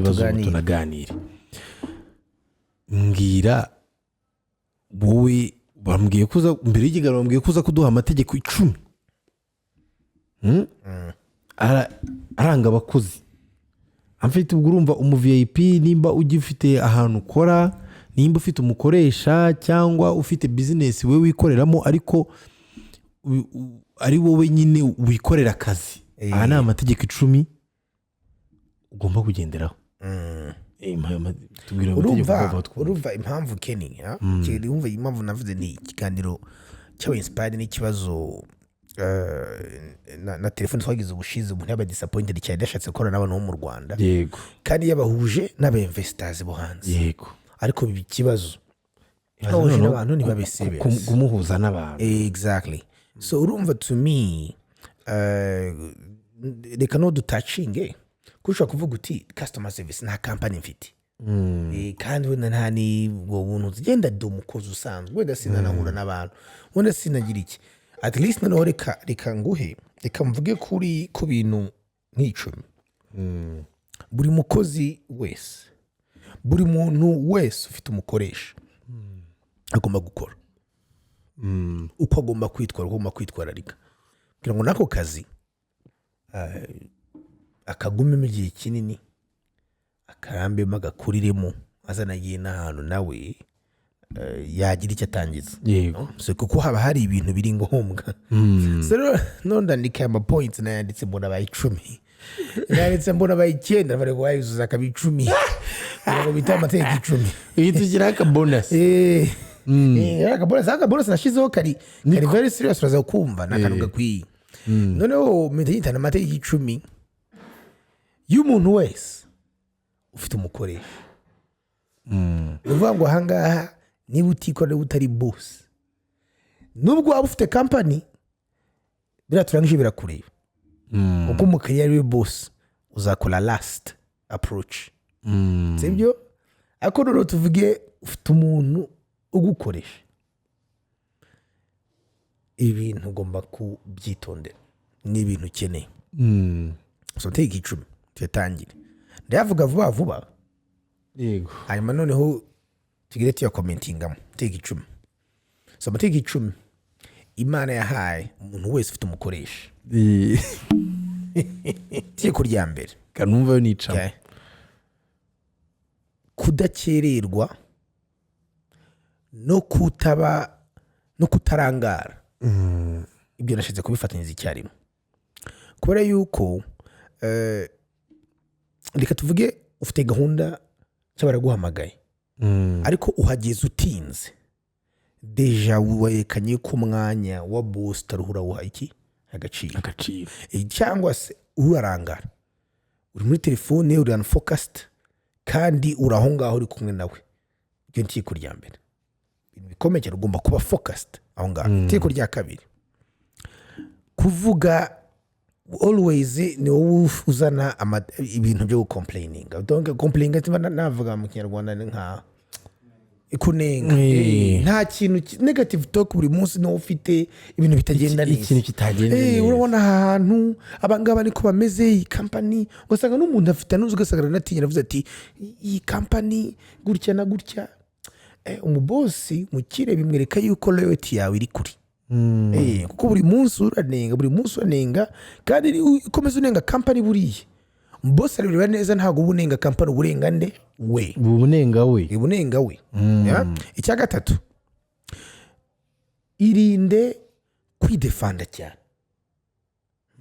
ibibazo tunaganire. Mbwira wowe bambwiye kuza mbere y'ikiganiro bambwiye kuza kuduha amategeko 10 aranga abakozi. Amfite ubwo urumva umu VIP nimba ugifite ahantu ukora, nimba ufite umukoresha cyangwa ufite business we wikoreramo ariko ari wowe nyine wikorera akazi. Aha ni amategeko 10 ugomba kugenderaho. urumva impamvu Kenny urumva impamvu navuze ni ikiganiro cy'aba inspired n'ikibazo na telefone twagize ubushize umuntu yaba disappointed cyane yashatse gukora n'abantu bo mu Rwanda. Yego. Kandi yabahuje n'aba investors bo hanze. Yego. Ariko biba ikibazo bahuje n'abantu ntibabe serious kumuhuza n'abantu. Exactly. So urumva to me reka no dutachinge kushaka kuvuga uti customer service nta company mfite. Kandi wenda nta ni ubuntu zigenda do umukozi usanzwe wenda sinanahura n'abantu wenda sinagira iki. At least noneho reka nguhe reka mvuge kuri ku bintu nk'icumi. Buri mukozi wese, buri muntu wese ufite umukoresha agomba gukora uko agomba kwitwararika kugira ngo nako kazi akagumemo igihe kinini, akarambemo, agakuriremo, azanagiye n'ahantu nawe yagira icyo atangiza. Yego. So kuko haba hari ibintu biri ngombwa. So ndandika ama points nayanditse mbona bayi 10. Yanditse mbona bayi 9 bari wayizuza akabi 10. Ngo bita amategeko 10. Tugira aka bonus. Aka bonus nashizeho kari very serious uraza kumva nakanuga kwi. Noneho medita na amategeko 10 y'umuntu wese ufite umukoresha. Uvuga ngo hangaha niba utikorera utari boss, nubwo waba ufite company biraturangije birakureba. Uko umukiriya ari boss uzakora last approach. Sibyo? Ako rero tuvuge ufite umuntu ugukoresha, ibintu ugomba kubyitondera n'ibintu ukeneye. So take 10 tuyatangire. Ndavuga vuba. Yego. Hanyuma noneho tugire tuya commentingamo take 10. So take 10 Imana yahaye umuntu wese ufite umukoresha. Tiko rya mbere kanumva yo nica. Kudakererwa no kutarangara. Ibyo nashize kubifatanyiriza icyarimwe. Kubera yuko reka tuvuge ufite gahunda cyabara guhamagaye. Ariko uhageze utinze. Deja werekanye ko mwanya wa boss taruhura wa iki agaciro. Cyangwa se urarangara. Uri muri telefone uri unfocused kandi urahongaho uri kumwe nawe. Ibyo ntiko rya mbere. Ibintu bikomeye ugomba kuba focused aho ngaho. Tiko rya kabiri. Kuvuga always ni wowe uzana ibintu byo complaining. Donc complaining navuga mu Kinyarwanda nka ikunenga. Nta kintu negative talk buri munsi no ufite ibintu bitagenda neza. Ikintu kitagenda neza. Urabona ahantu abangaba niko bameze iyi company ugasanga n'umuntu afite nuzo ugasanga natinya navuze ati iyi company gutya na gutya. Umubosi mukire bimwereka yuko loyalty yawe iri kuri. Kuko buri munsi uranenga kandi ukomeza unenga company buriye. Boss aribira neza ntago ubunenga company uburenga nde we. Ubunenga we. Icya gatatu. Irinde kwidefanda cyane.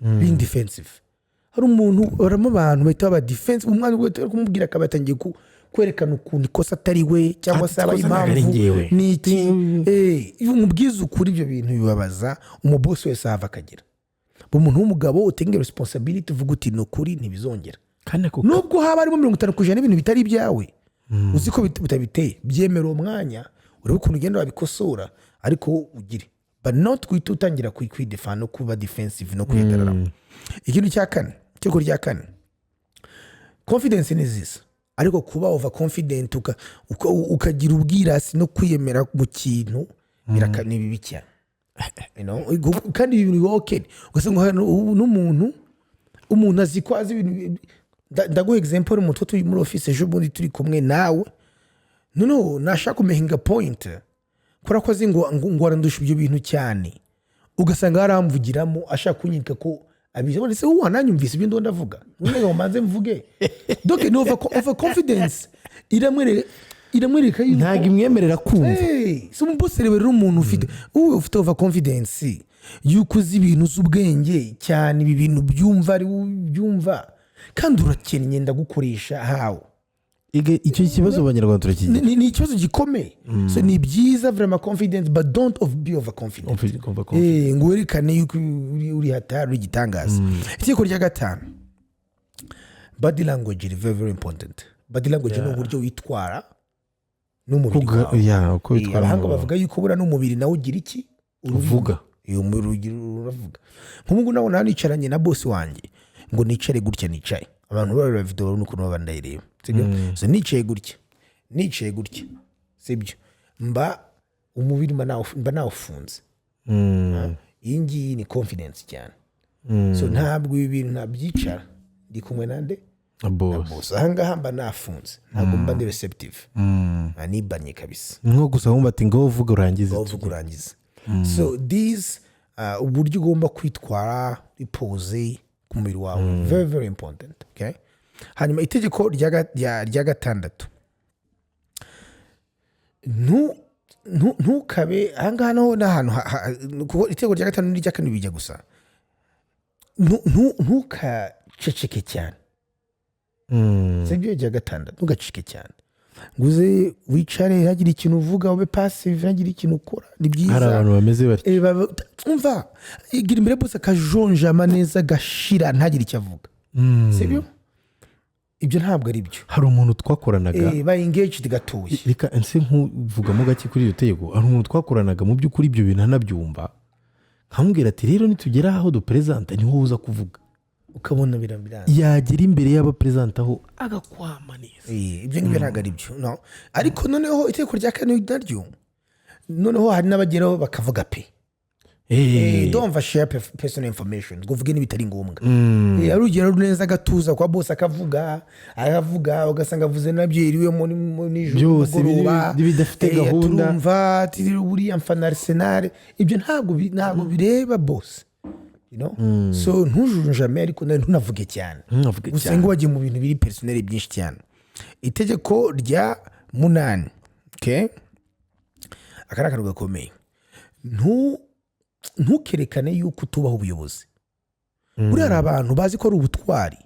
Being defensive. Hari umuntu baramo abantu bahita ba defense umwana ugwe kumubwira kabatangiye kwerekana ukuntu ikosa atari we cyangwa se aba impamvu niki. Iyo umubwiza ukuri ibyo bintu bibabaza umubosi wese ava akagira. Umuntu w'umugabo utenge responsibility uvuga uti no kuri ntibizongera. Nubwo haba arimo 50% n'ibintu bitari ibyawe. Uzi ko bitabiteye byemera umwanya uri ukuntu ugenda wabikosora ariko ugire but not utangira kwidefend no kuba defensive no kwihagarara. Ikintu cya kane cyo rya kane. Confidence ni zisa ariko kuba over confident ukagira ubwirasi no kwiyemera mu kintu birakani bibi cyane. Kandi ibintu okay ugasanga n'umuntu azikwaza ibintu ndaguha example mu turi muri office ejo bundi turi kumwe nawe no nashaka kumehinga point kora ko azi ngo arandusha ibyo bintu cyane ugasanga yaramvugiramo ashaka kunyika ko abizabone se uwa nanyumvise ibyo ndavuga none ngo manze mvuge donc no over confidence iramwereka yuko ntago imwemerera kumva so mu boss rero umuntu ufite over confidence yuko uzi ibintu z'ubwenge cyane ibi bintu byumva ari byumva kandi urakennye ndagukoresha hawo icyo kibazo abanyarwanda turakigira ni ikibazo gikomeye so ni byiza vraiment confidence but don't be overconfident ngo werekane yuko uri hatari uri gitangaza itegeko rya 5 body language is very very important body language ni uburyo witwara n'umubiri wawe uko witwara abahanga bavuga yuko bura n'umubiri nawe ugira iki uvuga iyo umubiri uravuga nk'ubu nawe nanicaranye na boss wanjye ngo nicare gutya nicaye abantu bari video n'ukuntu babandayireba sibyo so nicaye gutya sibyo mba umubiri mba nawufunze iyi ngiyi ni confidence cyane so ntabwo ibi bintu nabyicara ndi kumwe nande boss ahangaha mba nafunze ntabwo mba ndi receptive nibanye kabisa nko gusa wumva ati ngo uvuga urangize so these uburyo ugomba kwitwara repose ku mubiri wawe very very important okay hanyuma itegeko rya 6 ntukabe ahangaha naho n'ahantu kuko itegeko rya 5 n'irya 4 bijya gusa ntukaceceke cyane sibyo rya 6 ntugaceceke cyane nguze wicare hagira ikintu uvuga ube passive hagira ikintu ukora ni byiza hari abantu bameze bati umva igira imbere bose kajonjama neza gashira ntagire icyo avuga sibyo ibyo ntabwo ari byo hari umuntu twakoranaga ba engaged gatoye reka nse nkuvugamo gake kuri iyo tegeko hari umuntu twakoranaga mu by'ukuri ibyo bintu anabyumva nkamubwira ati rero nitugera aho dupresenta niho uza kuvuga ukabona birambirana yagira imbere y'abapresenta aho agakwama neza ibyo ngibyo ntabwo ari byo no ariko noneho itegeko rya 4 naryo noneho hari n'abageraho bakavuga pe don't share personal information ngo uvuge n'ibitari ngombwa arugera neza gatuza kwa boss akavuga ugasanga avuze nabyo iriwe mu nijoro bidafite gahunda turumva buri amfana Arsenal ibyo ntabwo bireba boss you know so ntujunjame ariko ntunavuge cyane usanga wagiye mu bintu biri personnel byinshi cyane itegeko rya 8 okay akaraka gakomeye ntukerekane yuko utubaho ubuyobozi buriya hari abantu bazi ko ari ubutwari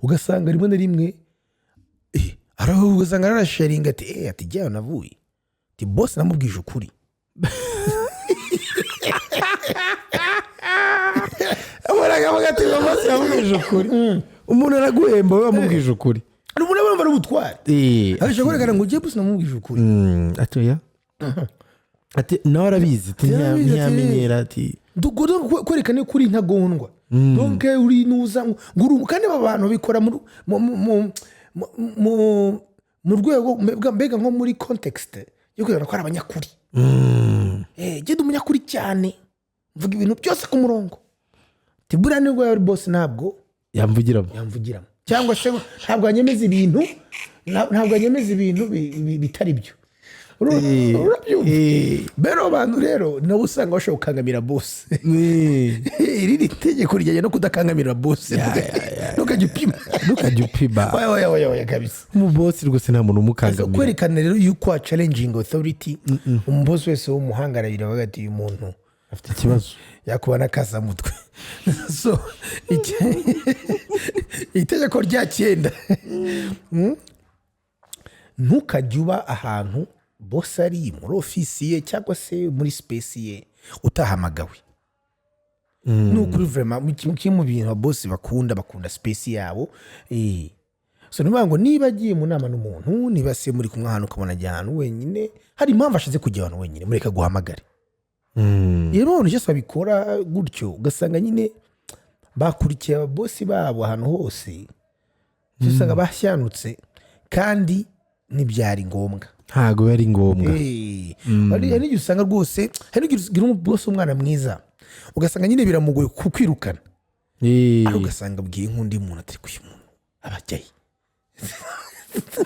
ugasanga rimwe na rimwe ugasanga arasharinga ati jyayo navuye ati boss namubwije ukuri abaraga ati boss namubwije ukuri umuntu araguhemba we wamubwije ukuri umuntu abamba ari ubutwari arashaka kwerekana ngo ujye boss namubwije ukuri atoya ati nawe arabizi ntiyamenyera ati kwerekane kuri intagondwa donc uri nuza kandi aba bantu bikora mu rwego mbega nko muri context yo kugira ko ari abanyakuri genda umunyakuri cyane mvuga ibintu byose ku murongo tibura nibwo yari boss ntabwo yamvugiramo cyangwa se ntabwo anyemeza ibintu bitari byo bero abantu rero nabo usanga bashobora gukangamira boss iri ni itegeko rijyanye no kudakangamira boss ntukajya upima kabisa umuboss rwose nta muntu umukangamira kwerekana rero yuko wa challenging authority umuboss wese w'umuhanga arabira bagati uyu muntu afite ikibazo yakuba n'akasamutwe so itegeko rya 9 ntukajya uba ahantu boss ari muri ofisi ye cyangwa se muri space ye utahamagawe n'ukuri vraiment mu bintu boss bakunda space yabo so niba niba agiye mu nama n'umuntu niba se muri kumwe ahantu ukabona ahantu wenyine hari impamvu ashize kujya ahantu wenyine mureka guhamagare rero abantu cyose babikora gutyo ugasanga nyine bakurikiye ababosi babo ahantu hose usanga basyanutse kandi ntibyari ngombwa ntago yari ngombwa hari n'igihe usanga rwose hari n'igihe ugira umubosi umwana mwiza ugasanga nyine biramugoye kukwirukana ariko ugasanga abwiye nk'undi muntu atari kuyu muntu abajyaye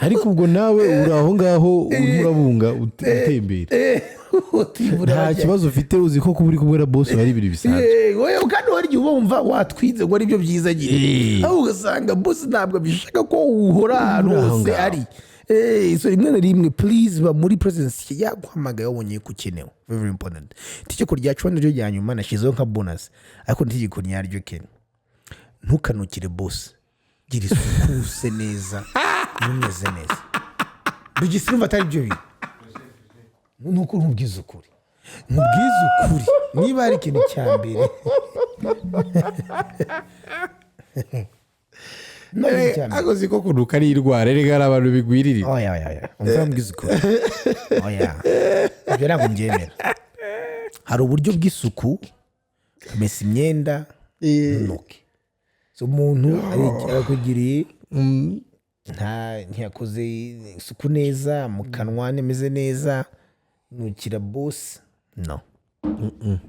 ariko ubwo nawe uri aho ngaho urimo urabunga utembera nta kibazo ufite uzi ko kuba uri kumwe na boss hari ibintu bisanzwe kandi wari uba wumva watwize ngo ari byo byiza nyine aho ugasanga boss ntabwo bishaka ko uhora ahantu hose ari so rimwe na rimwe please ba muri presence yaguhamagaye wabonye ko ukenewe very important itegeko rya cumi n'iryo rya nyuma nashyizeho nka bonus ariko n'itegeko nyaryo kene ntukanukire boss gira isuku use neza numeze neza bigisirumva atari byo bintu nuko nkubwiza ukuri niba ari ikintu cya mbere akoze ko kunuka ari irwara rega ari abantu bigwirira oya umva mbwiza ukuri ibyo ntabwo mbyemera hari uburyo bw'isuku kumesa imyenda ntunuke so umuntu arakugiriye ntiyakoze isuku neza mu kanwa nemeze neza nukira boss no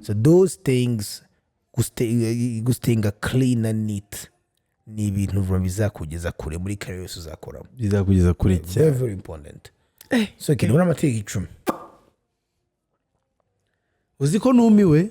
so those things gustinga clean and neat ni ibintu bizakugeza kure muri career yose uzakoramo bizakugeza kure cyane very important so kintu n'amategeko 10 uzi ko numiwe